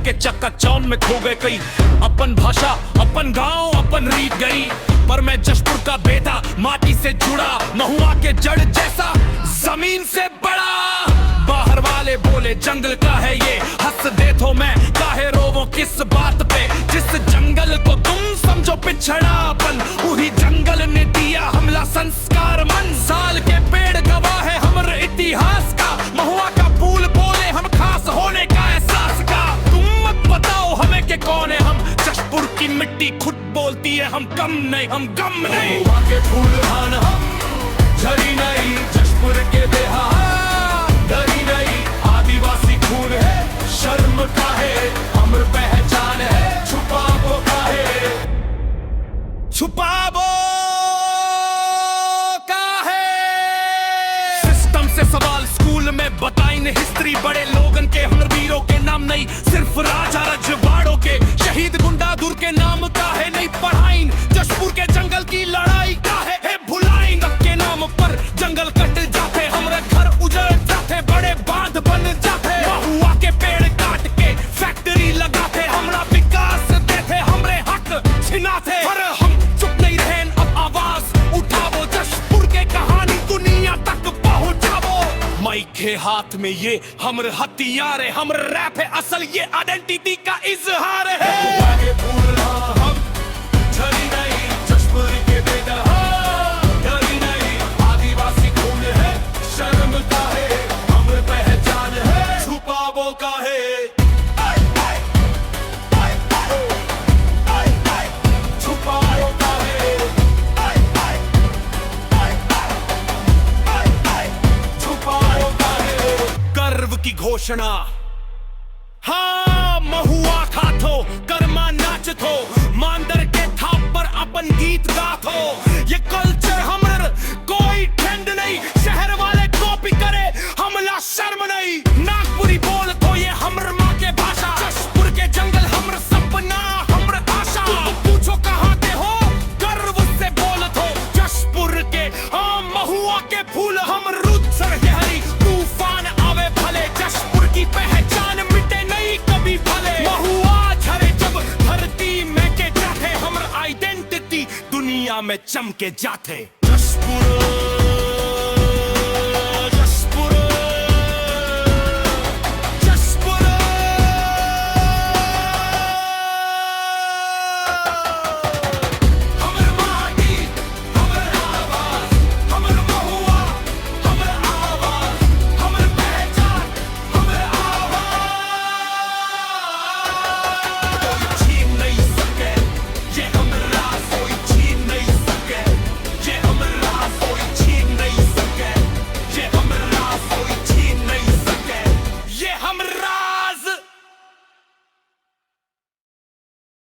के चक्काचौंध में खो गए कई। अपन भाषा, अपन गांव, अपन रीत गई, पर मैं जशपुर का बेटा, माटी से जुड़ा, महुआ के जड़ जैसा, जमीन से बड़ा। बाहर वाले बोले जंगल का है ये, हंस दे तो मैं काहे रोवो किस बात पे। जिस जंगल को तुम समझो पिछड़ापन, वही जंगल ने दिया हमला संस्कार मन। साल के पेड़ गवाह है हमारे इतिहास का, महुआ का फूल बोले हम खास होने का एहसास का। तुम मत बताओ हमें के कौन है हम, जशपुर की मिट्टी खुद बोलती है हम कम नहीं, हम गम नहीं। महुआ के फूल भान हम झड़ी नहीं, जशपुर के देहात डरी नहीं। आदिवासी खून है, शर्म का है, अमर पहचान है, छुपाबो का है, छुपाबो का है। सिस्टम से सवाल स्कूल में बताई ने हिस्ट्री, बड़े लोगन के हमर वीरों के नाम नहीं, सिर्फ राजा रजवाड़ों के शहीद गुंडादुर के नाम का है नहीं पढ़ाइन। जशपुर के जंगल की लड़ाई का है भुलाइन, के नाम पर जंगल कट जाते, हमारे घर उजड़ जाते, बड़े बांध बन जाते। महुआ के पेड़ काट के फैक्ट्री लगाते, हमारा विकास देते, हमरे हक छिनाते। पर हम चुप नहीं रहे, अब आवाज उठावो, जशपुर के कहानी दुनिया तक पहुंचावो। माइक के हाथ में ये हमर हथियार है, हमर रैप है असल, ये आइडेंटिटी का इजहार है। हम झड़ी नहीं, जशपुर के बेटा डरी नहीं। आदिवासी खून है, शर्म का है, अमर पहचान है, छुपावो का है, छुपावो का है, छुपावो का है। गर्व की घोषणा, हाँ महुआ खाथो, कर्मा नाच थो, मांदर के थाप पर अपन गीत गाथो। ये कल्चर हमर कोई ट्रेंड नहीं, शहर वाले कॉपी करे हमला शर्म नहीं। नागपुरी बोल तो ये हमर माँ के भाषा, जशपुर के जंगल हमर सपना, हमर आशा। पूछो कहाँ के हो, गर्व से बोल थो, जशपुर के हाँ महुआ के फूल हमर रुद सरहरी। तूफान आवे भले, जशपुर की पहचान मिटे नहीं कभी भले। महुआ झरे जब धरती में के जाते, हमर आइडेंटिटी दुनिया में चमके जाते। जशपुर